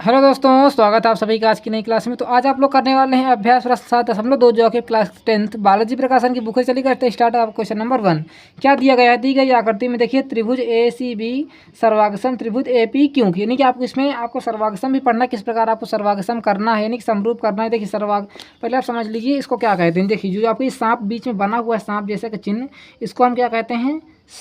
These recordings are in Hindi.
हेलो दोस्तों, स्वागत है आप सभी का आज की नई क्लास में। तो आज आप लोग करने वाले हैं अभ्यास प्रश्न 7.2 जो कि क्लास 10th बालाजी प्रकाशन की बुक से चली करते स्टार्ट। आप क्वेश्चन नंबर 1 क्या दिया गया है, दी गई आकृति में देखिए त्रिभुज ए सी बी सर्वागसम त्रिभुज ए पी क्यों की, यानी कि आपको इसमें आपको सर्वागसम भी पढ़ना, किस प्रकार आपको सर्वागसम करना है, यानी कि समरूप करना है। देखिए पहले आप समझ लीजिए इसको क्या कहते हैं। देखिए जो आपको ये सांप बीच में बना हुआ है, सांप जैसे कि चिन्ह, इसको हम क्या कहते हैं,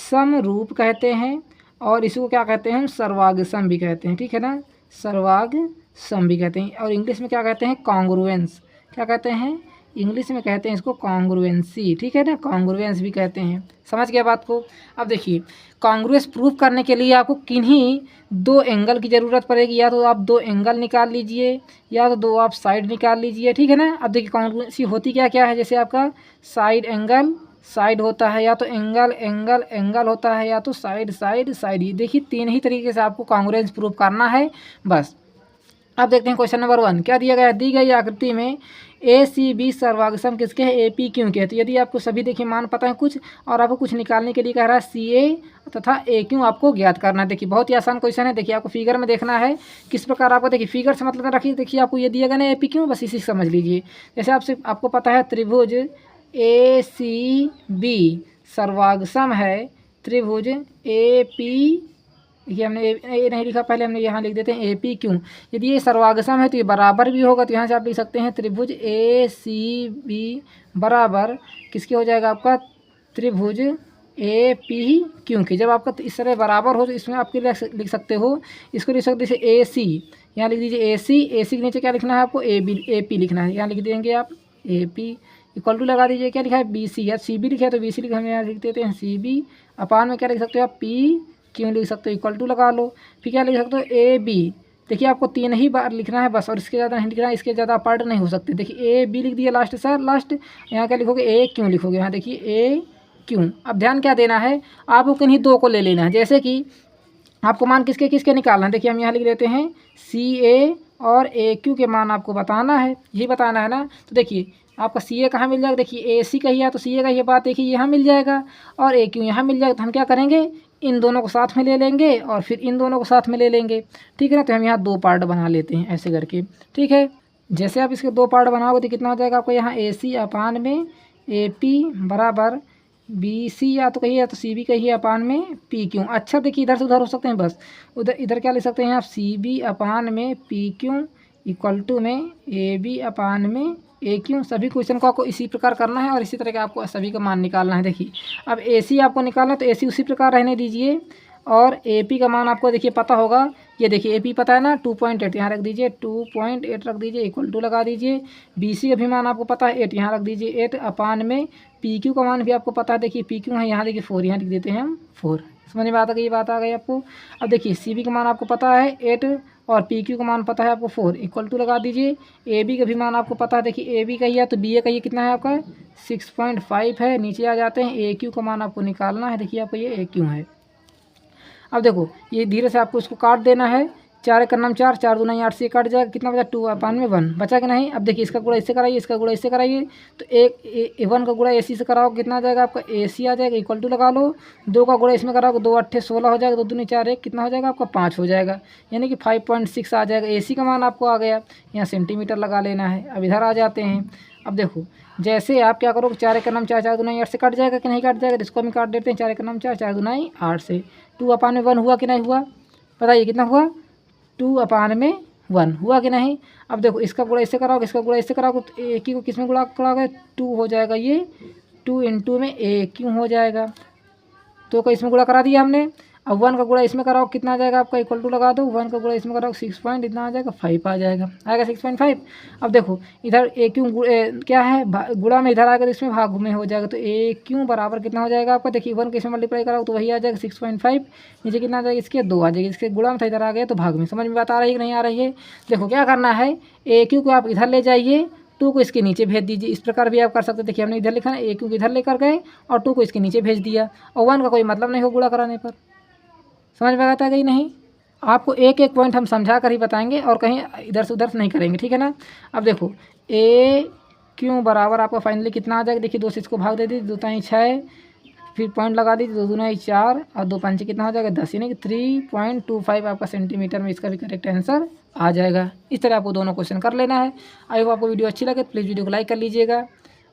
समरूप कहते हैं। और इसको क्या कहते हैं, सर्वागसम भी कहते हैं, ठीक है ना, सर्वागसम भी कहते हैं। और इंग्लिश में क्या कहते हैं, कॉन्ग्रुएंस। क्या कहते हैं, इंग्लिश में कहते हैं इसको कॉन्ग्रुएंसी, ठीक है ना, कॉन्ग्रुएंस भी कहते हैं। समझ गया बात को। अब देखिए कॉन्ग्रुएंस प्रूफ करने के लिए आपको किन्हीं दो एंगल की ज़रूरत पड़ेगी। या तो आप दो एंगल निकाल लीजिए या तो दो आप साइड निकाल लीजिए, ठीक है ना। अब देखिए कॉन्ग्रुएंसी होती क्या क्या है, जैसे आपका साइड एंगल साइड होता है, या तो एंगल एंगल एंगल होता है, या तो साइड साइड साइड। ये देखिए तीन ही तरीके से आपको कॉन्ग्रुएंस प्रूफ करना है बस। अब देखते हैं क्वेश्चन नंबर 1 क्या दिया गया है, दी गई आकृति में ए सी बी सर्वागसम किसके हैं, ए पी क्यों के हैं। तो यदि आपको सभी देखिए मान पता है कुछ और आपको कुछ निकालने के लिए कह रहा है सी ए तथा ए क्यों आपको ज्ञात करना है। देखिए बहुत ही आसान क्वेश्चन है। देखिए आपको फिगर में देखना है किस प्रकार आपको, देखिए फिगर से मतलब रखिए, देखिए आपको ये दिया गया ना ए पी क्यों, बस इसी से समझ लीजिए। जैसे आपको पता है त्रिभुज ए सी बी सर्वागसम है त्रिभुज ए पी, देखिए हमने ए नहीं लिखा, पहले हमने यहाँ लिख देते हैं ए पी क्यों। यदि ये सर्वागसम है तो ये बराबर भी होगा, तो यहाँ से आप लिख सकते हैं त्रिभुज ए सी बी बराबर किसके हो जाएगा, आपका त्रिभुज ए पी क्यों की। जब आपका इस तरह बराबर हो तो इसमें आपके लिख सकते हो, इसको लिख सकते जैसे ए सी, यहाँ लिख दीजिए ए सी के नीचे क्या लिखना है आपको, ए पी लिखना है, यहाँ लिख देंगे आप ए पी इक्वल टू लगा दीजिए, क्या लिखा है बी सी, या सी बी लिखा है तो बी सी लिखा, हम यहाँ लिख देते हैं सी बी अपान में क्या लिख सकते हो आप, पी क्यों लिख सकते हो, इक्वल टू लगा लो। फिर क्या लिख सकते हो ए बी, देखिए आपको 3 ही बार लिखना है बस, और इसके ज़्यादा नहीं लिखना है, इसके ज़्यादा पार्ट नहीं हो सकते। देखिए ए बी लिख दिया लास्ट सर, लास्ट यहाँ क्या लिखोगे, ए क्यों लिखोगे, यहाँ देखिए ए क्यों। अब ध्यान क्या देना है, आपको किन्हीं दो को ले लेना है, जैसे कि आपको मान किसके किसके निकालना है। देखिए हम यहाँ लिख देते हैं सी ए और ए क्यू के मान आपको बताना है, यही बताना है ना। तो देखिए आपका सी ए कहाँ मिल जाएगा, देखिए ए सी का ही है तो सी ए का ये बात देखिए यहाँ मिल जाएगा, और ए क्यू यहाँ मिल जाएगा। तो हम क्या करेंगे, इन दोनों को साथ में ले लेंगे और फिर इन दोनों को साथ में ले लेंगे, ठीक है ना। तो हम यहाँ दो पार्ट बना लेते हैं ऐसे करके, ठीक है। जैसे आप इसके दो पार्ट बनाओगे तो कितना हो जाएगा आपको, यहाँ ए सी अपान में ए पी बराबर बी सी, या तो कहिए या तो सी बी कहिए अपान में पी क्यों। अच्छा देखिए इधर से उधर हो सकते हैं बस, उधर इधर क्या लिख सकते हैं आप, सी बी अपान में पी क्यों इक्वल टू में ए बी अपान में ए क्यों। सभी क्वेश्चन को आपको इसी प्रकार करना है और इसी तरह का आपको सभी का मान निकालना है। देखिए अब ए सी आपको निकालना है तो ए सी उसी प्रकार रहने दीजिए, और ए पी का मान आपको देखिए पता होगा, ये देखिए ए पी पता है ना 2.8, यहाँ रख दीजिए 2.8 रख दीजिए इक्वल टू लगा दीजिए। बी सी का भी मान आपको पता है 8, यहाँ रख दीजिए 8 अपान में पी क्यू का मान भी आपको पता है, देखिए पी क्यू है यहाँ देखिए 4, यहाँ लिख देते हैं हम 4। समझ में आता गई, ये बात आ गई आपको। अब देखिए सी बी का मान आपको पता है 8 और पी क्यू का मान पता है आपको 4, इक्वल टू लगा दीजिए। ए बी का भी मान आपको पता है, देखिए ए बी का ही है तो बी ए का ये कितना है आपका 6.5 है। नीचे आ जाते हैं, ए क्यू का मान आपको निकालना है, देखिए आपको ये ए क्यू है। अब देखो ये धीरे से आपको इसको काट देना है, 4 एक नाम 4, 4 दूना 8 से काट जाएगा, कितना बचा 2 अपान में 1 बचा कि नहीं। अब देखिए इसका गुणा इससे कराइए, इसका गुणा इससे कराइए, तो एक 1 का गुणा ए सी से कराओ कितना आ जाएगा आपका, ए सी आ जाएगा इक्वल टू लगा लो। 2 का गुणा इसमें कराओ 2 8 16 हो जाएगा, 2 दूनी 4 1 कितना हो जाएगा आपका 5 हो जाएगा, यानी कि 5.6 आ जाएगा। ए सी का मान आपको आ गया, यहाँ सेंटीमीटर लगा लेना है। अब इधर आ जाते हैं, अब देखो जैसे आप क्या करोगे, 4 एक नाम 4, 4 दूना 8 से कट जाएगा कि नहीं कट जाएगा, इसको हम काट देते हैं, 4 एक नाम 4, 4 दूना 8 से 2 अपान में 1 हुआ कि नहीं हुआ, बताइए कितना हुआ 2 अपान में 1 हुआ कि नहीं। अब देखो इसका गुणा इससे कराओगे, इसका गुणा इससे कराओगे तो ए क्यू को किस में गुणा कराओगे, 2 हो जाएगा, ये 2 इंटू में ए क्यू हो जाएगा, तो को इसमें गुणा करा दिया हमने। अब 1 का गुणा इसमें कराओ कितना आ जाएगा आपका, इक्वल टू लगा दो, 1 का गुणा इसमें कराओ 6 पॉइंट इतना आ जाएगा 5 आ जाएगा, आएगा 6.5। अब देखो इधर ए क्यू क्या है, गुणा में इधर आएगा तो इसमें भाग में हो जाएगा, तो ए क्यू बराबर कितना हो जाएगा आपका, देखिए 1 के इसमें मल्टीप्लाई कराओ तो वही आ जाएगा 6.5, नीचे कितना आ जाएगा इसके 2 आ जाएगी, इसके गुणा में था इधर आ गया तो भाग में। समझ में बात आ रही है कि नहीं आ रही है। देखो क्या करना है, ए क्यू को आप इधर ले जाइए, 2 को इसके नीचे भेज दीजिए, इस प्रकार भी आप कर सकते हैं। देखिए हमने इधर लिखा है, ए क्यू को इधर लेकर गए और 2 को इसके नीचे भेज दिया, और 1 का कोई मतलब नहीं हो गुणा कराने पर। समझ में आता गई नहीं, आपको एक एक पॉइंट हम समझा कर ही बताएंगे और कहीं इधर से उधर नहीं करेंगे, ठीक है ना। अब देखो ए क्यू बराबर आपका फाइनली कितना आ जाएगा, देखिए 2 से इसको भाग दे दीजिए, 2 ताई 6 फिर पॉइंट लगा दीजिए, 2 दूना 4 और 2 पंचे कितना हो जाएगा 10, यानी कि 3.25 आपका सेंटीमीटर में इसका भी करेक्ट आंसर आ जाएगा। इस तरह आपको दोनों क्वेश्चन कर लेना है। आई होप आपको वीडियो अच्छी लगे तो प्लीज़ वीडियो को लाइक कर लीजिएगा।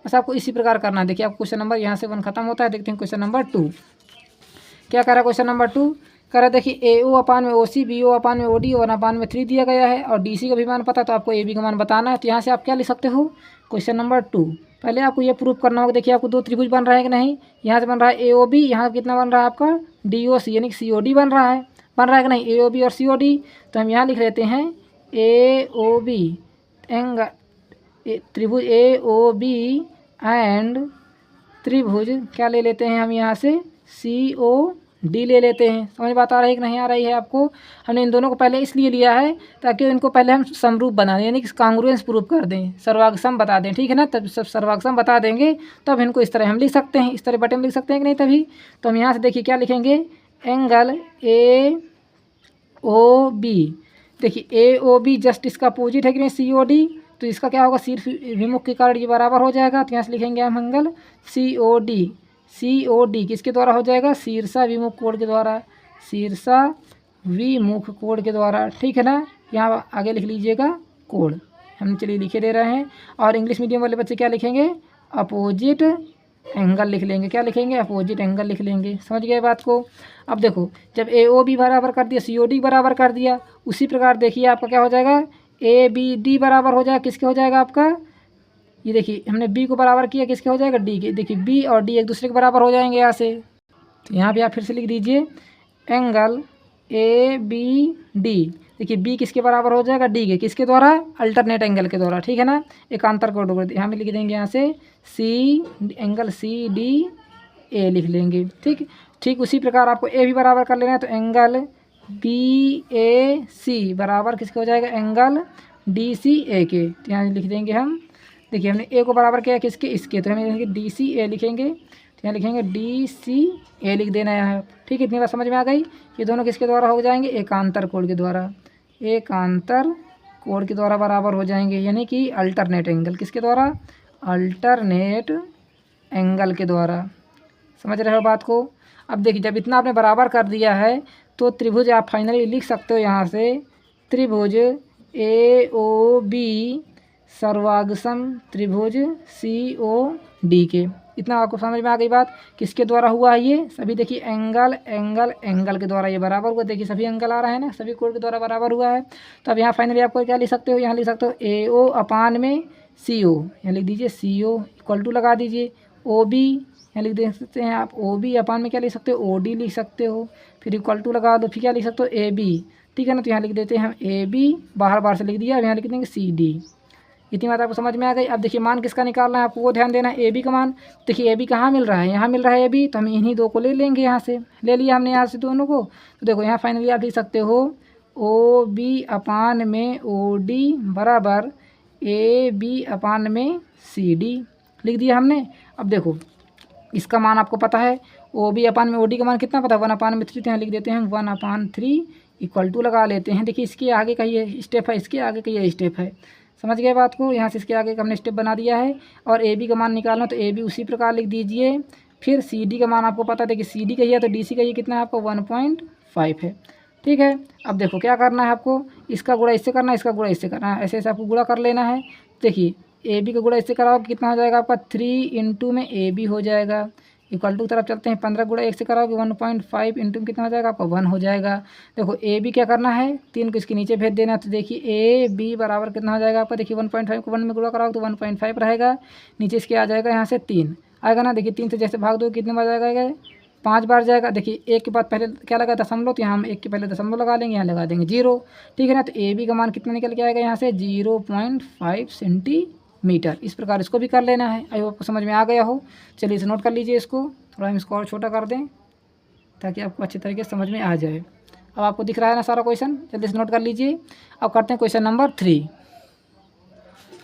बस आपको इसी प्रकार करना है। देखिए आप क्वेश्चन नंबर यहाँ से 1 खत्म होता है। देखते हैं क्वेश्चन नंबर 2 क्या कर रहा है। क्वेश्चन नंबर 2 कह रहा है, देखिए AO अपान में OC, BO अपान में OD और अपान में 3 दिया गया है और DC का भी मान पता, तो आपको AB का मान बताना है। तो यहाँ से आप क्या लिख सकते हो, क्वेश्चन नंबर 2 पहले आपको ये प्रूफ करना होगा। देखिए आपको 2 त्रिभुज बन रहा है कि नहीं, यहाँ से बन रहा है AOB, यहाँ कितना बन रहा है आपका DOC, यानी कि COD बन रहा है कि नहीं, AOB और COD। तो हम यहाँ लिख लेते हैं AOB त्रिभुज AOB एंड त्रिभुज क्या ले लेते हैं हम यहाँ से COD ले लेते हैं। समझ बात आ रही है कि नहीं आ रही है आपको। हमने इन दोनों को पहले इसलिए लिया है ताकि इनको पहले हम समरूप बना दें, यानी कि कांग्रुएंस प्रूफ कर दें, सर्वागसम बता दें, ठीक है ना। तब सब सर्वागसम बता देंगे तब इनको इस तरह हम लिख सकते हैं, इस तरह बटन में लिख सकते हैं कि नहीं तभी। तो हम यहाँ से देखिए क्या लिखेंगे, एंगल AOB। देखिए AOB जस्ट इसका अपोजिट है कि नहीं COD, तो इसका क्या होगा, शीर्ष विमुख के कारण ये बराबर हो जाएगा। तो यहाँ से लिखेंगे हम एंगल COD किसके द्वारा हो जाएगा, शीर्षा विमुख कोण के द्वारा, शीर्षा विमुख कोण के द्वारा, ठीक है ना। यहाँ आगे लिख लीजिएगा कोण, हम चलिए लिखे दे रहे हैं। और इंग्लिश मीडियम वाले बच्चे क्या लिखेंगे, अपोजिट एंगल लिख लेंगे। क्या लिखेंगे, अपोजिट एंगल लिख लेंगे। समझ गए बात को। अब देखो जब AOB बराबर कर दिया, COD बराबर कर दिया, उसी प्रकार देखिए आपका क्या हो जाएगा, ABD बराबर हो जाएगा किसके हो जाएगा आपका, ये देखिए हमने B को बराबर किया किसके हो जाएगा, D के। देखिए B और D एक दूसरे के बराबर हो जाएंगे यहाँ से। तो यहाँ भी आप फिर से लिख दीजिए एंगल ABD। देखिए B किसके बराबर हो जाएगा, D के, किसके द्वारा, अल्टरनेट एंगल के द्वारा, ठीक है ना। एकांतर कोण यहाँ भी लिख देंगे यहाँ से एंगल CDA लिख लेंगे। ठीक उसी प्रकार आपको A भी बराबर कर लेना है। तो एंगल BAC बराबर किसके हो जाएगा, एंगल DCA के। तो यहाँ लिख देंगे हम, देखिए हमने A को बराबर किया किसके, इसके, तो हमें DCA लिखेंगे। तो यहाँ लिखेंगे DCA लिख देना है, ठीक है। इतनी बात समझ में आ गई। ये दोनों किसके द्वारा हो जाएंगे, एकांतर कोण के द्वारा, एकांतर कोण के द्वारा बराबर हो जाएंगे, यानी कि अल्टरनेट एंगल किसके द्वारा, अल्टरनेट एंगल के द्वारा। समझ रहे हो बात को। अब देखिए जब इतना आपने बराबर कर दिया है तो त्रिभुज आप फाइनली लिख सकते हो यहाँ से, त्रिभुज AOB सर्वागसम त्रिभुज COD के। इतना आपको समझ में आ गई बात, किसके द्वारा हुआ है ये सभी। देखिए एंगल के द्वारा ये बराबर हुआ। देखिए सभी एंगल आ रहा है ना, सभी कोण के द्वारा बराबर हुआ है। तो अब यहाँ फाइनली आपको क्या लिख सकते हो, यहाँ लिख सकते हो AO अपान में CO, यहाँ लिख दीजिए CO इक्वल टू लगा दीजिए OB, यहाँ लिख दे सकते हैं आप OB अपान में क्या लिख सकते हो, OD लिख सकते हो, फिर इक्वल टू लगा दो, फिर क्या लिख सकते हो AB, ठीक है ना। तो यहाँ लिख देते हैं हम AB, बाहर से लिख दिया, अब यहाँ लिख देंगे CD। इतनी बात आपको समझ में आ गई। अब देखिए मान किसका निकालना है आपको, वो ध्यान देना है, AB का मान। देखिए AB कहाँ मिल रहा है, यहाँ मिल रहा है AB, तो हम इन्हीं दो को ले लेंगे, यहाँ से ले लिया हमने यहाँ से दोनों को। तो देखो यहाँ फाइनली आप लिख सकते हो OB अपान में OD बराबर AB अपान में CD लिख दिया हमने। अब देखो इसका मान आपको पता है, OB अपान में OD का मान कितना पता है, 1/3। यहाँ लिख देते हैं 1/3 इक्वल टू लगा लेते हैं। देखिए इसके आगे का ये स्टेप है, इसके आगे का ये स्टेप है। समझ गए बात को। यहाँ से इसके आगे का हमने स्टेप बना दिया है। और AB का मान निकालना, तो AB उसी प्रकार लिख दीजिए। फिर CD का मान आपको पता है, देखिए CD का ही है तो DC का ये कितना है आपको 1.5 है, ठीक है। अब देखो क्या करना है आपको, इसका गुणा इससे करना है, इसका गुणा इससे करना है, ऐसे ऐसे आपको गुणा कर लेना है। देखिए AB का गुणा इससे कराओगे कितना हो जाएगा आपका 3 इंटू में AB हो जाएगा, इक्वल टू तरफ चलते हैं, 15 गुणा 1 से कराओगे 1.5 इंटू में कितना हो जाएगा आपका 1 हो जाएगा। देखो AB क्या करना है, 3 को इसके नीचे भेज देना। तो देखिए AB बराबर कितना हो जाएगा आपका, देखिए 1.5 को 1 में गुणा कराओगे तो 1.5 रहेगा, नीचे इसके आ जाएगा यहाँ से 3 आएगा ना। देखिए 3 से जैसे भाग दो कितने बार जाएगा, 5 बार जाएगा। देखिए 1 के बाद पहले क्या लगा दशमलव, तो यहाँ हम 1 के पहले दशमलव लगा लेंगे, यहाँ लगा देंगे 0, ठीक है ना। तो AB का मान कितना निकल के आएगा यहाँ से 0.5 सेंटीमीटर। इस प्रकार इसको भी कर लेना है। आई होप आपको समझ में आ गया हो। चलिए इसे नोट कर लीजिए, इसको थोड़ा हम इसको और छोटा कर दें ताकि आपको अच्छे तरीके से समझ में आ जाए। अब आपको दिख रहा है ना सारा क्वेश्चन, जल्दी से नोट कर लीजिए। अब करते हैं क्वेश्चन नंबर 3।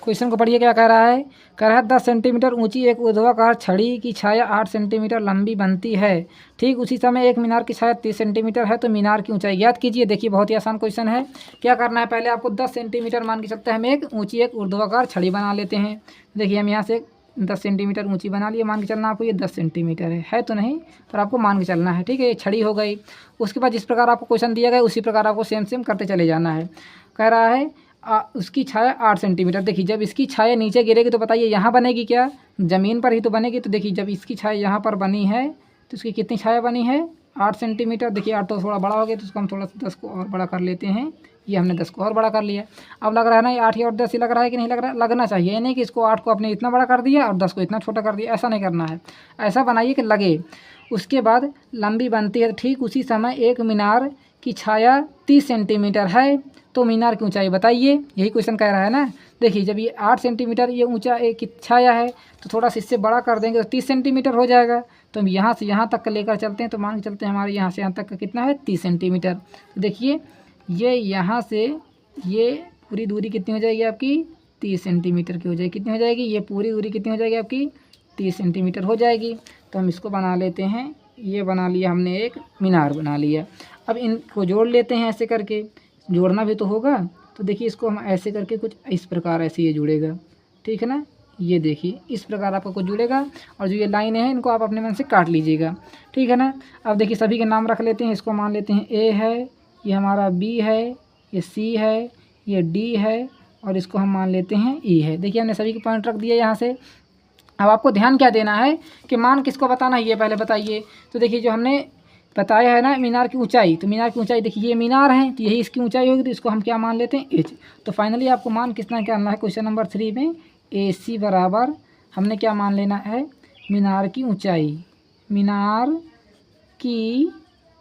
क्वेश्चन को पढ़िए क्या कह रहा है, कह रहा है 10 सेंटीमीटर ऊंची एक ऊर्ध्वाकार छड़ी की छाया 8 सेंटीमीटर लंबी बनती है। ठीक उसी समय एक मीनार की छाया 30 सेंटीमीटर है, तो मीनार की ऊंचाई ज्ञात कीजिए। देखिए बहुत ही आसान क्वेश्चन है। क्या करना है, पहले आपको 10 सेंटीमीटर मान के चलते हैं हम एक ऊंची एक ऊर्ध्वाकार छड़ी बना लेते हैं। देखिए हम यहाँ से 10 सेंटीमीटर ऊंची बना लिया। मान के चलना आपको ये 10 सेंटीमीटर है तो नहीं, पर आपको मान के चलना है, ठीक है। ये छड़ी हो गई। उसके बाद जिस प्रकार आपको क्वेश्चन दिया गया उसी प्रकार आपको सेम करते चले जाना है। कह रहा है उसकी छाया 8 सेंटीमीटर। देखिए जब इसकी छाया नीचे गिरेगी तो बताइए यहाँ बनेगी क्या, ज़मीन पर ही तो बनेगी। तो देखिए जब इसकी छाया यहाँ पर बनी है तो इसकी कितनी छाया बनी है, 8 सेंटीमीटर। देखिए 8 तो थोड़ा बड़ा हो गया, तो उसको हम थोड़ा 10 को और बड़ा कर लेते हैं। ये हमने 10 को और बड़ा कर लिया। अब लग रहा है ना ये 8 या और 10 ही लग रहा है कि नहीं लग रहा है, लगना चाहिए। ये नहीं कि इसको 8 को आपने इतना बड़ा कर दिया और 10 को इतना छोटा कर दिया, ऐसा नहीं करना है। ऐसा बनाइए कि लगे। उसके बाद लंबी बनती है। ठीक उसी समय एक मीनार की छाया 30 सेंटीमीटर है, तो मीनार की ऊंचाई बताइए। यही क्वेश्चन कह रहा है ना। देखिए जब ये 8 सेंटीमीटर ये ऊंचा एक छाया है, तो थोड़ा सा इससे बड़ा कर देंगे तो 30 सेंटीमीटर हो जाएगा। तो हम यहाँ से यहाँ तक का लेकर चलते हैं, तो मान के चलते हैं हमारे यहाँ से यहाँ तक का कितना है, 30 सेंटीमीटर। तो देखिए ये यहाँ से ये पूरी दूरी कितनी हो जाएगी आपकी, 30 सेंटीमीटर की हो जाएगी। कितनी हो जाएगी, ये पूरी दूरी कितनी हो जाएगी आपकी, 30 सेंटीमीटर हो जाएगी। तो हम इसको बना लेते हैं। ये बना लिया हमने, एक मीनार बना लिया। अब इनको जोड़ लेते हैं ऐसे करके, जोड़ना भी तो होगा। तो देखिए इसको हम ऐसे करके कुछ इस प्रकार ऐसे ये जुड़ेगा, ठीक है ना। ये देखिए इस प्रकार आपका कुछ जुड़ेगा, और जो ये लाइनें हैं इनको आप अपने मन से काट लीजिएगा, ठीक है ना। अब देखिए सभी के नाम रख लेते हैं। इसको मान लेते हैं ए है, ये हमारा बी है, ये सी है, ये डी है, और इसको हम मान लेते हैं ई है। देखिए हमने सभी के पॉइंट रख दिए यहाँ से। अब आपको ध्यान क्या देना है कि मान किसको बताना है, ये पहले बताइए। तो देखिए जो हमने बताया है ना मीनार की ऊंचाई, तो मीनार की ऊंचाई देखिए ये मीनार है तो यही इसकी ऊंचाई होगी, तो इसको हम क्या मान लेते हैं, एच। तो फाइनली आपको मान कितना क्या करना है, क्वेश्चन नंबर 3 में ए सी बराबर हमने क्या मान लेना है, मीनार की ऊंचाई। मीनार की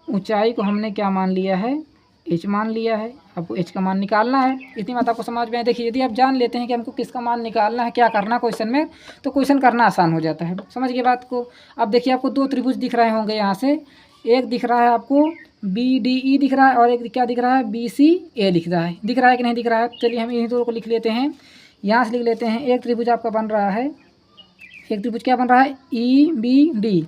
ऊंचाई को हमने क्या मान लिया है, एच मान लिया है। आपको एच का मान निकालना है। इतनी बात आपको समझ में है। देखिए यदि आप जान लेते हैं कि हमको किसका मान निकालना है, क्या करना क्वेश्चन में, तो क्वेश्चन करना आसान हो जाता है। समझ गए बात को। अब देखिए आपको 2 त्रिभुज दिख रहे होंगे यहाँ से। एक दिख रहा है आपको बी डी ई दिख रहा है, और एक क्या दिख रहा है, बी सी ए दिख रहा है। दिख रहा है कि नहीं दिख रहा है। चलिए हम इन्हीं दो को लिख लेते हैं। यहाँ से लिख लेते हैं। एक त्रिभुज आपका बन रहा है, एक त्रिभुज क्या बन रहा है, ई बी डी।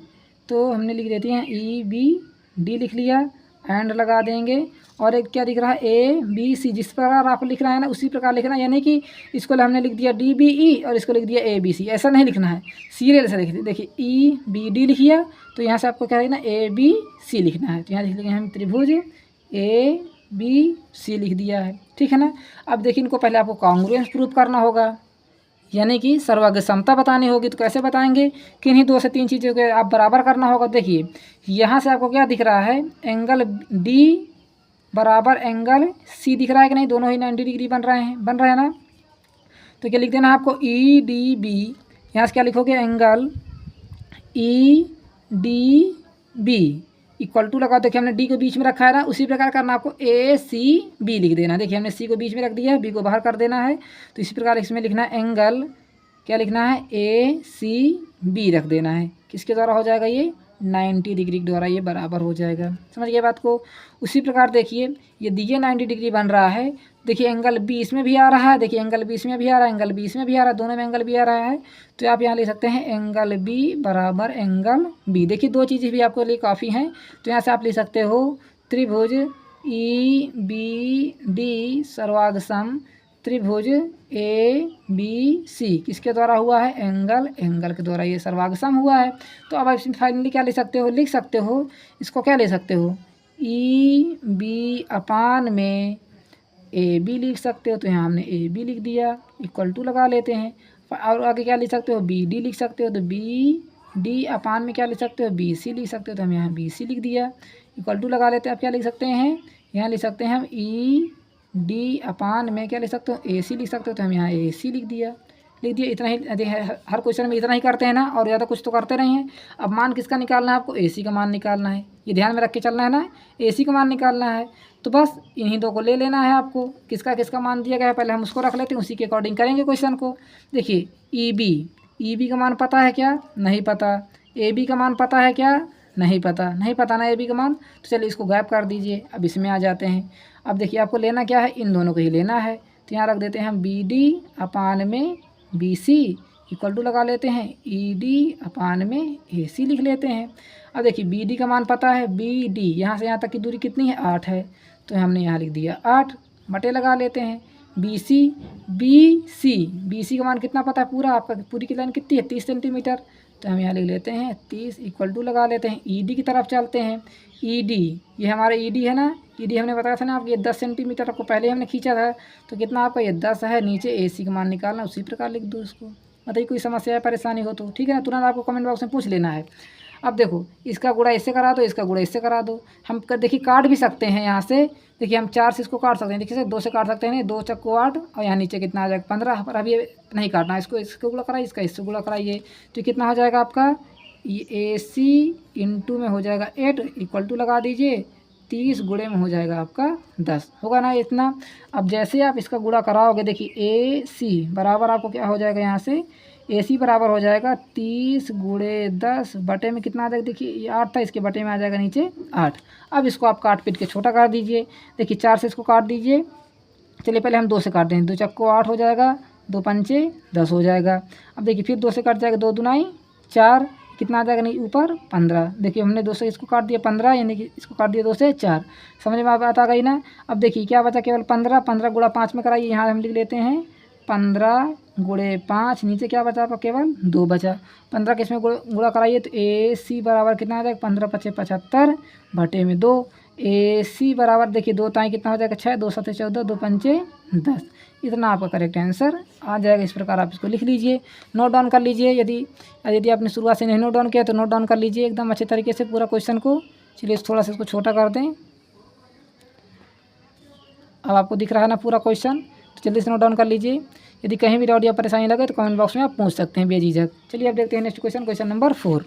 तो हमने लिख देते हैं ई बी डी लिख लिया, एंड लगा देंगे। और एक क्या दिख रहा है, ए बी सी। जिस प्रकार आप लिख रहे हैं ना उसी प्रकार लिखना है। यानी कि इसको हमने लिख दिया डी बी ई और इसको लिख दिया ए बी सी, ऐसा नहीं लिखना है, सीरियल से लिख दिया। देखिए ई बी डी लिखिए, तो यहाँ से आपको क्या लिखना है, ए बी सी लिखना है। तो यहाँ लिख लेंगे हम त्रिभुज ए बी सी लिख दिया है, ठीक है ना। अब देखिए इनको पहले आपको कॉन्ग्रुएंस प्रूफ करना होगा, यानी कि सर्वाग्र समता बतानी होगी। तो कैसे बताएंगे, किन्हीं 2 से 3 चीज़ों के आप बराबर करना होगा। देखिए यहाँ से आपको क्या दिख रहा है, एंगल डी बराबर एंगल सी दिख रहा है कि नहीं, दोनों ही 90 डिग्री बन रहे हैं ना। तो क्या लिख देना है आपको, ई डी बी। यहाँ से क्या लिखोगे, angle E D B equal to लगा। देखिए हमने डी को बीच में रखा है ना, उसी प्रकार करना आपको ए सी बी लिख देना। देखिए हमने सी को बीच में रख दिया है, बी को बाहर कर देना है। तो इसी प्रकार इसमें लिखना है एंगल, क्या लिखना है, ए सी बी रख देना है। किसके द्वारा हो जाएगा, ये 90 डिग्री के द्वारा ये बराबर हो जाएगा। समझ गए बात को। उसी प्रकार देखिए ये दिए 90 डिग्री बन रहा है। देखिए एंगल बी इसमें भी आ रहा है, देखिए एंगल बी इसमें भी आ रहा है, एंगल बी इसमें भी आ रहा है, दोनों में एंगल बी आ रहा है। तो आप यहाँ ले सकते हैं एंगल बी बराबर एंगल बी। देखिए 2 चीज़ें भी आपके लिए काफ़ी हैं। तो यहाँ से आप ले सकते हो त्रिभुज ई बी डी सर्वागसम त्रिभुज ए बी सी किसके द्वारा हुआ है, एंगल के द्वारा ये सर्वागसम हुआ है। तो अब आप फाइनली क्या ले सकते हो, लिख सकते हो इसको, क्या ले सकते हो, ई बी अपान में ए बी लिख सकते हो। तो यहाँ हमने ए बी लिख दिया, इक्वल टू लगा लेते हैं। और आगे क्या लिख सकते हो, बी डी लिख सकते हो। तो बी डी अपान में क्या लिख सकते हो, बी सी लिख सकते हो। तो हम यहाँ बी सी लिख दिया, इक्वल टू लगा लेते हैं। अब क्या लिख सकते हैं, यहाँ लिख सकते हैं हम ई डी अपान में क्या लिख सकते हो, ए सी लिख सकते हो। तो हम यहाँ ए सी लिख दिया। इतना ही। हर क्वेश्चन में इतना ही करते हैं ना, और ज़्यादा कुछ तो करते नहीं हैं। अब मान किसका निकालना है आपको, ए सी का मान निकालना है। ये ध्यान में रख के चलना है ना, ए सी का मान निकालना है। तो बस इन्हीं 2 को ले लेना है आपको। किसका किसका मान दिया गया है पहले हम उसको रख लेते हैं, उसी के अकॉर्डिंग करेंगे क्वेश्चन को। देखिए ई बी का मान पता है क्या, नहीं पता। ए बी का मान पता है क्या, नहीं पता ना ए बी का मान। तो चलिए इसको गैप कर दीजिए। अब इसमें आ जाते हैं। अब देखिए आपको लेना क्या है, इन दोनों को ही लेना है। तो यहाँ रख देते हैं हम बी डी अपान में बी सी इक्वल टू लगा लेते हैं ई डी अपान में ए सी लिख लेते हैं। अब देखिए बी डी का मान पता है, बी डी यहाँ से यहाँ तक की दूरी कितनी है, 8 है। तो हमने यहाँ लिख दिया 8, बटे लगा लेते हैं। बी सी का मान कितना पता है पूरा आपका, पूरी की लाइन कितनी है 30 सेंटीमीटर, तो हम यहाँ लिख लेते हैं 30 इक्वल टू लगा लेते हैं। ई डी की तरफ चलते हैं। ई डी, ये हमारा ई डी है ना, ई डी हमने बताया था ना आपको, ये 10 सेंटीमीटर आपको पहले हमने खींचा था, तो कितना आपका ये 10 है। नीचे ए सी का मान निकालना, उसी प्रकार लिख दो इसको। बताइए कोई समस्या है, परेशानी हो तो ठीक है ना, तुरंत आपको कमेंट बॉक्स में पूछ लेना है। अब देखो इसका गुणा इससे करा दो, इसका गुणा इससे करा दो। हम देखिए काट भी सकते हैं यहाँ से, देखिए हम 4 से इसको काट सकते हैं, देखिए 2 से काट सकते हैं, 2 चक्को 8 और यहाँ नीचे कितना आ जाएगा 15, पर अभी नहीं काटना, इसको गुणा कराइए, इसका इससे गुणा कराइए, तो कितना हो जाएगा आपका ये ए सी इंटू में हो जाएगा 8 इक्वल टू लगा दीजिए 30 गुणे में हो जाएगा आपका 10, होगा ना इतना। अब जैसे आप इसका गुणा कराओगे, देखिए ए सी बराबर आपको क्या हो जाएगा, यहाँ से ए सी बराबर हो जाएगा 30 गुणे 10 बटे में कितना आ जाएगा, देखिए ये 8 था, इसके बटे में आ जाएगा नीचे 8। अब इसको आप काट पीट के छोटा कर दीजिए, देखिए 4 से इसको काट दीजिए। चलिए पहले हम 2 से काट दें, 2 चक्को 8 हो जाएगा, 2 पंचे 10 हो जाएगा। अब देखिए फिर 2 से कट जाएगा, 2 दूनाई 4, कितना आ जाएगा नहीं ऊपर 15। देखिए हमने 2 से इसको काट दिया 15, यानी कि इसको काट दिया 2 से 4, समझ में बात आ गई ना। अब देखिए क्या बचा, केवल 15, 15 गुणा 5 में कराइए, यहाँ हम लिख लेते हैं 15 गुणे 5, नीचे क्या बचा आपका केवल 2 बचा। 15 के इसमें गुणा कराइए तो ए सी बराबर कितना आ जाएगा 15 पचे 75 बटे में 2। ए सी बराबर देखिए 2 ताई कितना हो जाएगा 6, 2 सते 14, 2 पंचे 10, इतना आपका करेक्ट आंसर आ जाएगा। इस प्रकार आप इसको लिख लीजिए, नोट डाउन कर लीजिए। यदि आपने शुरुआत से नहीं नोट डाउन किया तो नोट डाउन कर लीजिए एकदम अच्छे तरीके से पूरा क्वेश्चन को। चलिए थोड़ा सा इसको छोटा कर दें, अब आपको दिख रहा है ना पूरा क्वेश्चन, तो जल्दी से नोट डाउन कर लीजिए। यदि कहीं भी डाउट या परेशानी लगे तो कमेंट बॉक्स में आप पूछ सकते हैं बेझिझक। चलिए अब देखते हैं next question, question number 4।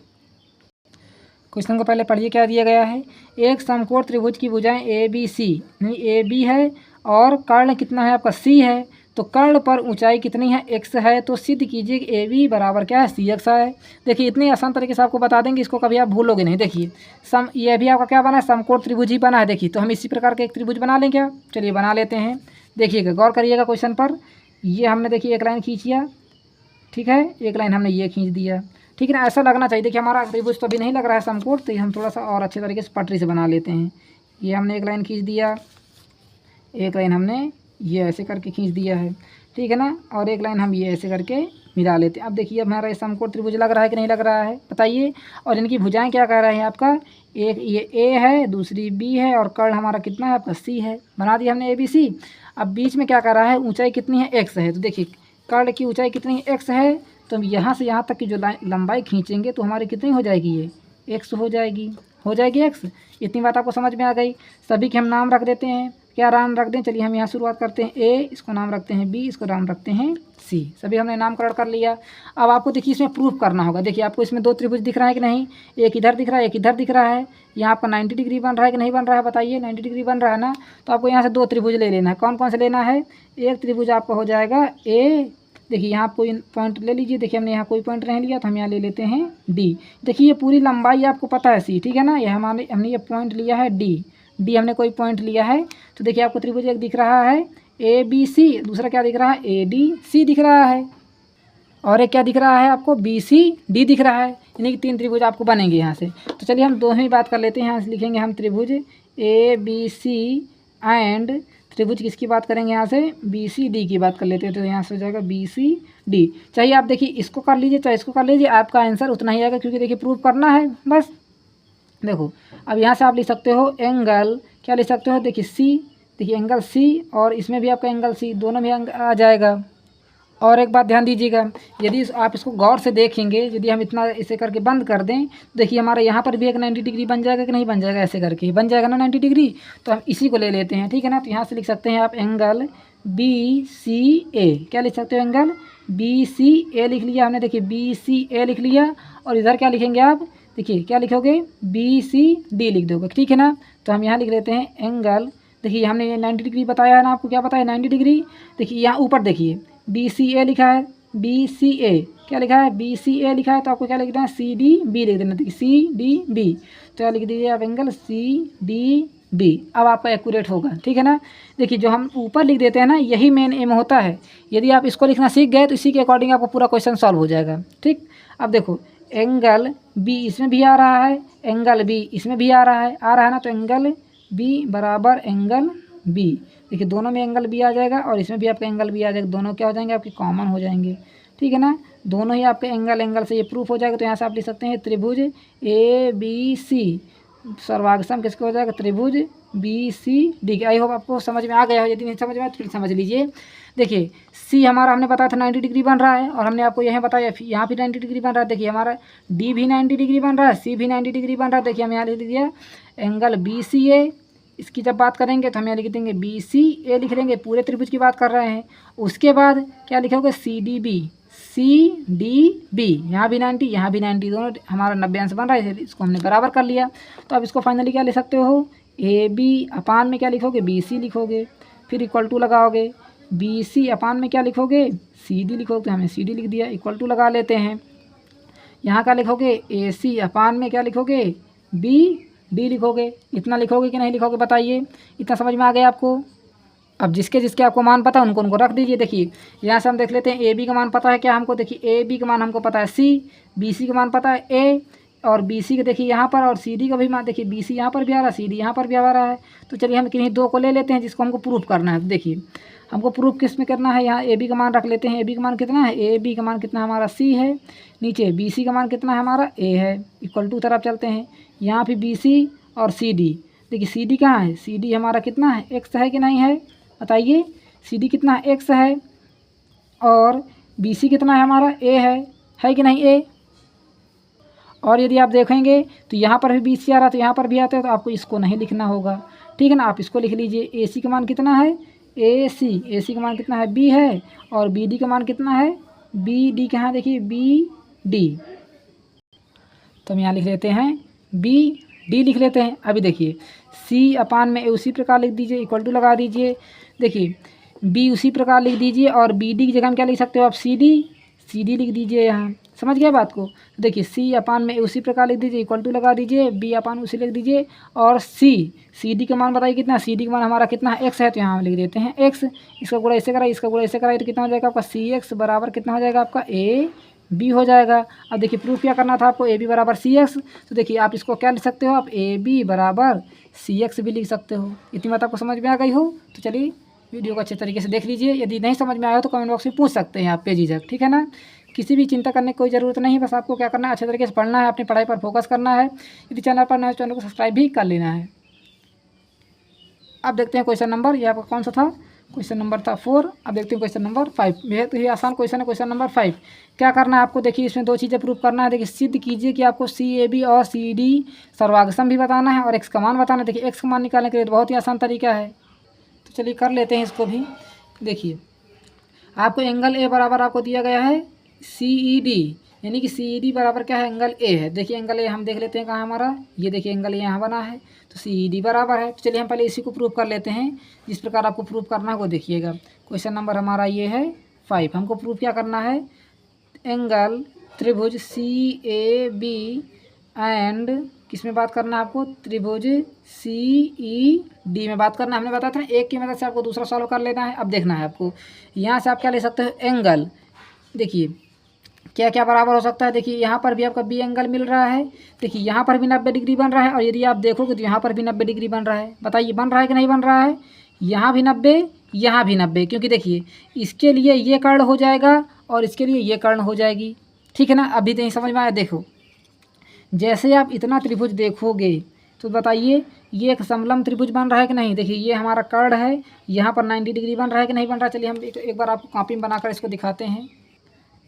Question को पहले पढ़िए क्या दिया गया है। एक समकोण त्रिभुज की भुजाएं ए बी सी, यानी ए बी है और कर्ण कितना है आपका सी है, तो कर्ण पर ऊंचाई कितनी है x है, तो सिद्ध कीजिए कि ए बी बराबर क्या है सी एक्स है। देखिए इतनी आसान तरीके से आपको बता देंगे, इसको कभी आप भूलोगे नहीं। देखिए ये भी आपका क्या बना है, समकोण त्रिभुज ही बना है। देखिए तो हम इसी प्रकार के एक त्रिभुज बना लें क्या, चलिए बना लेते हैं। देखिएगा गौर करिएगा क्वेश्चन पर, ये हमने देखिए एक लाइन खींचिया, ठीक है, एक लाइन हमने ये खींच दिया, ठीक है ना, ऐसा लगना चाहिए। देखिए हमारा त्रिभुज तो अभी नहीं लग रहा है समकोण, तो हम थोड़ा सा और अच्छे तरीके से पटरी से बना लेते हैं। ये हमने एक लाइन खींच दिया, एक लाइन हमने ये ऐसे करके खींच दिया है, ठीक है ना, और एक लाइन हम ये ऐसे करके मिला लेते हैं। अब देखिए अब हमारा ये समकोण त्रिभुज लग रहा है कि नहीं लग रहा है बताइए। और इनकी भुजाएं क्या कह रहे हैं आपका, एक ये ए है, दूसरी बी है, और कर्ण हमारा कितना है आपका सी है, बना दिया हमने ए बी सी। अब बीच में क्या कर रहा है, ऊंचाई कितनी है एक्स है, तो देखिए कर्ण की ऊंचाई कितनी है एक्स है, तो हम यहाँ से यहाँ तक की जो लंबाई खींचेंगे तो हमारी कितनी हो जाएगी, ये एक्स हो जाएगी एक्स। इतनी बात आपको समझ में आ गई। सभी के हम नाम रख देते हैं, क्या नाम रख दें, चलिए हम यहाँ शुरुआत करते हैं ए, इसको नाम रखते हैं बी, इसको नाम रखते हैं सी, सभी हमने नामकरण कर लिया। अब आपको देखिए इसमें प्रूफ करना होगा। देखिए आपको इसमें 2 त्रिभुज दिख रहा है कि नहीं, एक इधर दिख रहा है, एक इधर दिख रहा है। यहाँ आपका 90 डिग्री बन रहा है कि नहीं बन रहा है बताइए, 90 डिग्री बन रहा है ना, तो आपको यहाँ से 2 त्रिभुज ले लेना है। कौन कौन से लेना है, एक त्रिभुज आपका हो जाएगा ए, देखिए यहाँ आप कोई पॉइंट ले लीजिए, देखिए हमने यहाँ कोई पॉइंट नहीं लिया तो हम यहाँ ले लेते हैं डी। देखिए ये पूरी लंबाई आपको पता है सी, ठीक है ना, ये हमने ये पॉइंट लिया है डी हमने कोई पॉइंट लिया है। तो देखिए आपको त्रिभुज एक दिख रहा है ए बी सी, दूसरा क्या दिख रहा है ए डी सी दिख रहा है, और एक क्या दिख रहा है आपको बी सी डी दिख रहा है, यानी कि 3 त्रिभुज आपको बनेंगे यहाँ से। तो चलिए हम दोनों ही बात कर लेते हैं। यहाँ से लिखेंगे हम त्रिभुज ए बी सी एंड त्रिभुज किसकी बात करेंगे, यहाँ से बी सी डी की बात कर लेते हैं। तो यहाँ से हो जाएगा बी सी डी। चाहिए आप देखिए इसको कर लीजिए चाहे इसको कर लीजिए, आपका आंसर उतना ही आएगा, क्योंकि देखिए प्रूव करना है बस। देखो अब यहाँ से आप लिख सकते हो एंगल, क्या लिख सकते हो, देखिए सी, देखिए एंगल सी, और इसमें भी आपका एंगल सी, दोनों भी आ जाएगा। और एक बात ध्यान दीजिएगा, यदि आप इसको गौर से देखेंगे, यदि हम इतना इसे करके बंद कर दें, देखिए हमारा यहाँ पर भी एक 90 डिग्री बन जाएगा कि नहीं बन जाएगा, ऐसे करके बन जाएगा ना 90 डिग्री। तो हम इसी को ले लेते हैं, ठीक है ना। तो यहाँ से लिख सकते हैं आप एंगल बी सी ए, क्या लिख सकते हो, एंगल बी सी ए लिख लिया हमने, देखिए बी सी ए लिख लिया। और इधर क्या लिखेंगे आप, देखिए क्या लिखोगे, बी सी डी लिख दोगे, ठीक है ना। तो हम यहाँ लिख लेते हैं एंगल, देखिए हमने ये 90 डिग्री बताया है ना, आपको क्या बताया 90 डिग्री। देखिए यहाँ ऊपर देखिए बी सी ए लिखा है, बी सी ए क्या लिखा है, बी सी ए लिखा है, तो आपको क्या लिखना है सी डी बी लिख देना, देखिए सी डी बी। तो क्या लिख दीजिए आप एंगल सी डी बी, अब आपका एक्यूरेट होगा, ठीक है ना। देखिए जो हम ऊपर लिख देते हैं ना, यही मेन एम होता है। यदि आप इसको लिखना सीख गए तो इसी के अकॉर्डिंग आपको पूरा क्वेश्चन सॉल्व हो जाएगा, ठीक। अब देखो एंगल बी इसमें भी आ रहा है, एंगल बी इसमें भी आ रहा है ना, तो एंगल बी बराबर एंगल बी। देखिए दोनों में एंगल बी आ जाएगा और इसमें भी आपका एंगल बी आ जाएगा, दोनों क्या हो जाएंगे आपके कॉमन हो जाएंगे, ठीक है ना। दोनों ही आपके एंगल से ये प्रूफ हो जाएगा। तो यहाँ से आप लिख सकते हैं त्रिभुज ए बी सी सर्वांगसम किसका हो जाएगा, त्रिभुज B C D. I hope आपको समझ में आ गया हो, यदि नहीं समझ में आया तो फिर समझ लीजिए। देखिए सी हमारा हमने बताया था 90 डिग्री बन रहा है और हमने आपको यह बताया यहाँ भी 90 डिग्री बन रहा है। देखिए हमारा डी भी 90 डिग्री बन रहा है, सी भी 90 डिग्री बन रहा है। देखिए हम यहाँ लिख दिया एंगल बी सी ए, इसकी जब बात करेंगे तो हम यहाँ लिख देंगे बी सी ए लिख लेंगे, पूरे त्रिभुज की बात कर रहे हैं। उसके बाद क्या लिखोगे C D B, C D B, यहाँ भी 90 यहाँ भी 90, दोनों हमारा 90 अंश बन रहा है, इसको हमने बराबर कर लिया। तो अब इसको फाइनली क्या लिख सकते हो, ए बी अपान में क्या लिखोगे, बी सी लिखोगे, फिर इक्वल टू लगाओगे, बी सी अपान में क्या लिखोगे, सी डी लिखोगे। तो हमने सी डी लिख दिया, इक्वल टू लगा लेते हैं। यहाँ क्या लिखोगे, ए सी अपान में क्या लिखोगे, बी डी लिखोगे। इतना लिखोगे कि नहीं लिखोगे बताइए, इतना समझ में आ गया आपको। अब जिसके जिसके आपको मान पता है उनको उनको रख दीजिए। देखिए यहाँ से हम देख लेते हैं ए बी का मान पता है क्या हमको, देखिए ए बी का मान हमको पता है सी, बी सी का मान पता है ए, और बी सी का देखिए यहाँ पर, और सी डी का भी मान देखिए बी सी यहाँ पर भी आ रहा है, सी डी यहाँ पर भी आ रहा है। तो चलिए हम किन्हीं दो को ले लेते हैं जिसको हमको प्रूफ करना है। देखिए हमको प्रूफ किस में करना है, यहाँ ए बी का मान रख लेते हैं। ए बी का मान कितना है, ए बी का मान कितना हमारा सी है, नीचे बी सी का मान कितना है हमारा ए है, इक्वल टू तरफ चलते हैं। यहाँ भी बी सी और सी डी, देखिए सी डी कहाँ है, सी डी हमारा कितना है, एक्स है कि नहीं है बताइए, सी डी कितना है, एक्स है, और बी सी कितना है हमारा ए है कि नहीं ए। और यदि आप देखेंगे तो यहाँ पर भी बी सी आ रहा है, तो यहाँ पर भी आता है, तो आपको इसको नहीं लिखना होगा, ठीक है ना। आप इसको लिख लीजिए, ए सी का मान कितना है, ए सी का मान कितना है, बी है, और बी डी का मान कितना है, बी डी कहाँ देखिए बी डी। तो हम यहाँ लिख लेते हैं बी डी लिख लेते हैं। अभी देखिए सी अपान में उसी प्रकार लिख दीजिए, इक्वल टू लगा दीजिए। देखिए बी उसी प्रकार लिख दीजिए, और बी डी की जगह हम क्या लिख सकते हो आप, सी डी लिख दीजिए। यहाँ समझ गए बात को। तो देखिए सी अपान में उसी प्रकार लिख दीजिए, इक्वल टू लगा दीजिए, बी अपान उसी लिख दीजिए, और सी डी का मान बताइए कितना, सी डी का मान हमारा कितना है, एक्स है, तो यहाँ हम लिख देते हैं एक्स। इसका गुणा ऐसे कराइए, इसका गुणा ऐसे कराइए, तो कितना हो जाएगा आपका सी एक्स बराबर कितना हो जाएगा आपका ए बी हो जाएगा। अब देखिए प्रूफ क्या करना था आपको, ए बी बराबर सी एक्स। तो देखिए आप इसको क्या लिख सकते हो, आप ए बी बराबर सी एक्स भी लिख सकते हो। इतनी बात आपको समझ में आ गई हो। तो चलिए वीडियो को अच्छे तरीके से देख लीजिए, यदि नहीं समझ में आया तो कमेंट बॉक्स में पूछ सकते हैं आप बेझिझक, ठीक है ना। किसी भी चिंता करने की कोई ज़रूरत नहीं, बस आपको क्या करना है, अच्छे तरीके से पढ़ना है, अपनी पढ़ाई पर फोकस करना है। यदि चैनल पर नए चैनल को सब्सक्राइब भी कर लेना है। अब देखते हैं क्वेश्चन नंबर, ये आपका कौन सा था, क्वेश्चन नंबर था 4। अब देखते हैं क्वेश्चन नंबर 5। बेहद ही आसान क्वेश्चन है क्वेश्चन नंबर 5। क्या करना है आपको, देखिए इसमें दो चीज़ें प्रूव करना है। देखिए सिद्ध कीजिए कि आपको सी ए बी और सी डी सर्वांगसम भी बताना है और एक्स का मान बताना है। देखिए एक्स का मान निकालने के लिए तो बहुत ही आसान तरीका है, तो चलिए कर लेते हैं इसको भी। देखिए आपको एंगल ए बराबर आपको दिया गया है सी ई डी, यानी कि सी ई डी बराबर क्या है, एंगल ए है। देखिए एंगल ए हम देख लेते हैं कहाँ हमारा, ये देखिए एंगल ए यहाँ बना है, तो सी ई डी बराबर है। तो चलिए हम पहले इसी को प्रूव कर लेते हैं, जिस प्रकार आपको प्रूव करना है वो देखिएगा। क्वेश्चन नंबर हमारा ये है 5। हमको प्रूव क्या करना है, एंगल त्रिभुज सी ए बी एंड किस में बात करना है आपको, त्रिभुज सी ई डी में बात करना है। हमने बताया था एक की मदद से आपको दूसरा सॉल्व कर लेना है। अब देखना है आपको, यहाँ से आप क्या ले सकते हो, एंगल। देखिए क्या क्या बराबर हो सकता है, देखिए यहाँ पर भी आपका बी एंगल मिल रहा है, देखिए यहाँ पर भी 90 डिग्री बन रहा है, और यदि आप देखोगे तो यहाँ पर भी 90 डिग्री बन रहा है। बताइए बन रहा है कि नहीं बन रहा है, यहाँ भी 90 यहाँ भी 90, क्योंकि देखिए इसके लिए ये कर्ण हो जाएगा और इसके लिए ये कर्ण हो जाएगी, ठीक है ना। अभी तो नहीं समझ में आया। देखो जैसे आप इतना त्रिभुज देखोगे तो बताइए ये एक समलम त्रिभुज बन रहा है कि नहीं। देखिए ये हमारा कर्ण है, यहाँ पर 90 डिग्री बन रहा है कि नहीं बन रहा है। चलिए हम एक बार आपको कॉपी में बनाकर इसको दिखाते हैं।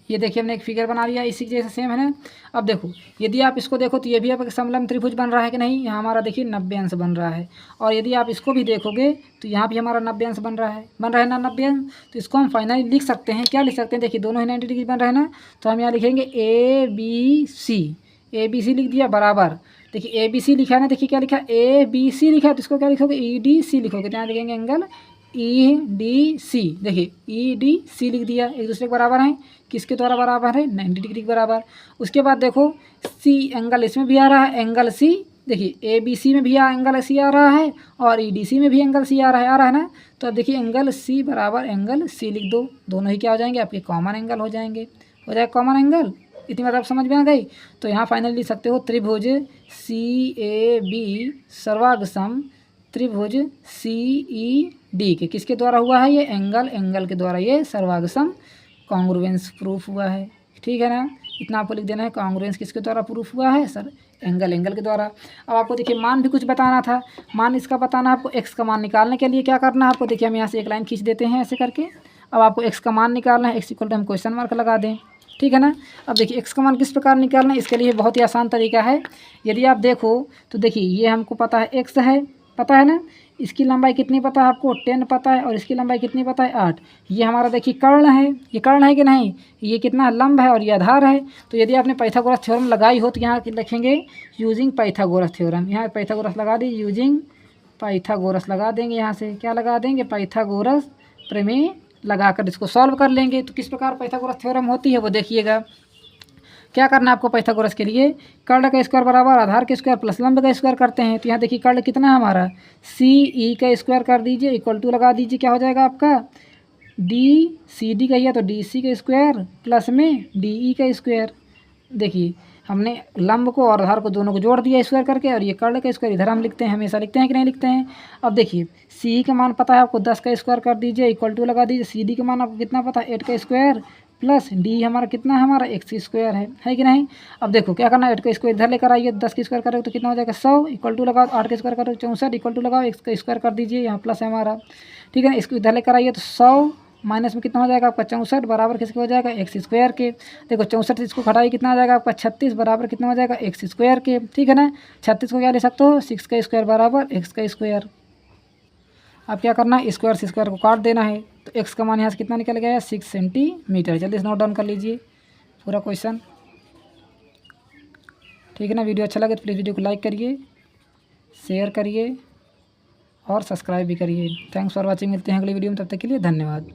ये देखिए हमने एक फिगर बना लिया, इसी जैसे सेम है ना। अब देखो यदि आप इसको देखो तो ये भी आपका समलम त्रिभुज बन रहा है कि नहीं, यहाँ हमारा देखिए 90 अंश बन रहा है। और यदि आप इसको भी देखोगे तो यहाँ भी हमारा 90 अंश बन रहा है ना 90 अंश। तो इसको हम फाइनली लिख सकते हैं, क्या लिख सकते हैं, देखिए दोनों ही 90 डिग्री बन रहे हैं ना। तो हम यहाँ लिखेंगे ए बी सी लिख दिया बराबर। देखिए ए बी सी लिखा है ना, देखिए क्या लिखा है, ए बी सी लिखा है, तो इसको क्या लिखोगे, ई डी सी लिखोगे। तो यहाँ लिखेंगे एंगल ई डी सी। देखिए ई डी सी लिख दिया, एक दूसरे के बराबर हैं, किसके द्वारा बराबर है, 90 डिग्री के बराबर। उसके बाद देखो सी एंगल इसमें भी आ रहा है, एंगल सी। देखिए ए बी सी में भी एंगल सी आ रहा है, और ई डी सी में भी एंगल सी आ रहा है ना। तो अब देखिए एंगल सी बराबर एंगल सी लिख दो, दोनों ही क्या हो जाएंगे आपके कॉमन एंगल हो जाएंगे, हो जाएगा कॉमन एंगल। इतनी बात आप समझ में आ गई। तो यहाँ फाइनली लिख सकते हो त्रिभुज सी ए बी सर्वांगसम त्रिभुज CED के किसके द्वारा हुआ है? ये एंगल के द्वारा ये सर्वांगसम कॉन्ग्रुएंस प्रूफ हुआ है। ठीक है ना, इतना आपको लिख देना है। कॉन्ग्रुएंस किसके द्वारा प्रूफ हुआ है सर? एंगल के द्वारा। अब आपको देखिए मान भी कुछ बताना था, मान इसका बताना है आपको। एक्स का मान निकालने के लिए क्या करना है आपको? देखिए हम यहाँ से एक लाइन खींच देते हैं ऐसे करके। अब आपको एक्स का मान निकालना है, एक्स इक्वल टू हम क्वेश्चन मार्क लगा दें। ठीक है ना। अब देखिए एक्स का मान किस प्रकार निकालना है, इसके लिए बहुत ही आसान तरीका है। यदि आप देखो तो देखिए ये हमको पता है एक्स है, पता है ना। इसकी लंबाई कितनी पता है आपको? 10 पता है। और इसकी लंबाई कितनी पता है? 8। ये हमारा देखिए कर्ण है, ये कर्ण है कि नहीं? ये कितना लंब है और ये आधार है। तो यदि आपने पाइथागोरस थ्योरम लगाई हो तो यहाँ लिखेंगे यूजिंग पाइथागोरस थ्योरम। यहाँ पाइथागोरस लगा दी, यूजिंग पाइथागोरस लगा देंगे। यहाँ से क्या लगा देंगे? पाइथागोरस प्रमेय लगाकर इसको सॉल्व कर लेंगे। तो किस प्रकार पाइथागोरस थ्योरम होती है वो देखिएगा। क्या करना है आपको पाइथागोरस के लिए? कर्ण का स्क्वायर बराबर आधार के स्क्वायर प्लस लंब का स्क्वायर करते हैं। तो यहाँ देखिए कर्ण कितना है हमारा? CE का स्क्वायर कर दीजिए, इक्वल टू लगा दीजिए। क्या हो जाएगा आपका? DCD का ही है तो DC का स्क्वायर प्लस में DE का स्क्वायर। देखिए हमने लंब को और आधार को दोनों को जोड़ दिया स्क्वायर करके, और ये कर्ण का स्क्वायर इधर हम लिखते हैं, हमेशा लिखते हैं कि नहीं लिखते हैं। अब देखिए CE का मान पता है आपको 10 का स्क्वायर कर दीजिए, इक्वल टू लगा दीजिए। CD का मान आपको कितना पता है? 8 का स्क्वायर प्लस D हमारा कितना है? हमारा x स्क्वायर है कि नहीं। अब देखो क्या करना है, 8 का स्क्वायर इधर लेकर आइए, 10 का स्क्वायर करोगे तो कितना हो जाएगा? 100, इक्वल टू लगाओ। 8 का स्क्वायर करोगे 64, इक्वल टू लगाओ, x का स्क्वायर कर दीजिए, यहाँ प्लस है हमारा। ठीक है ना। इसको इधर लेकर आइए तो 100 माइनस में कितना हो जाएगा आपका? 64 बराबर किसके हो जाएगा? x स्क्वायर के। देखो 64 से इसको घटाइए कितना आ जाएगा आपका? 36 बराबर कितना हो जाएगा? x स्क्वायर के। ठीक है ना। 36 को क्या ले सकते हो? 6 का स्क्वायर बराबर x का स्क्वायर। अब क्या करना है? स्क्वायर से स्क्वायर को काट देना है। तो x का मान यहाँ से कितना निकल गया? 6 सेंटीमीटर। जल्दी से नोट डाउन कर लीजिए पूरा क्वेश्चन। ठीक है ना। वीडियो अच्छा लगे तो प्लीज़ वीडियो को लाइक करिए, शेयर करिए और सब्सक्राइब भी करिए। Thanks for watching. मिलते हैं अगली वीडियो में, तब तक के लिए धन्यवाद।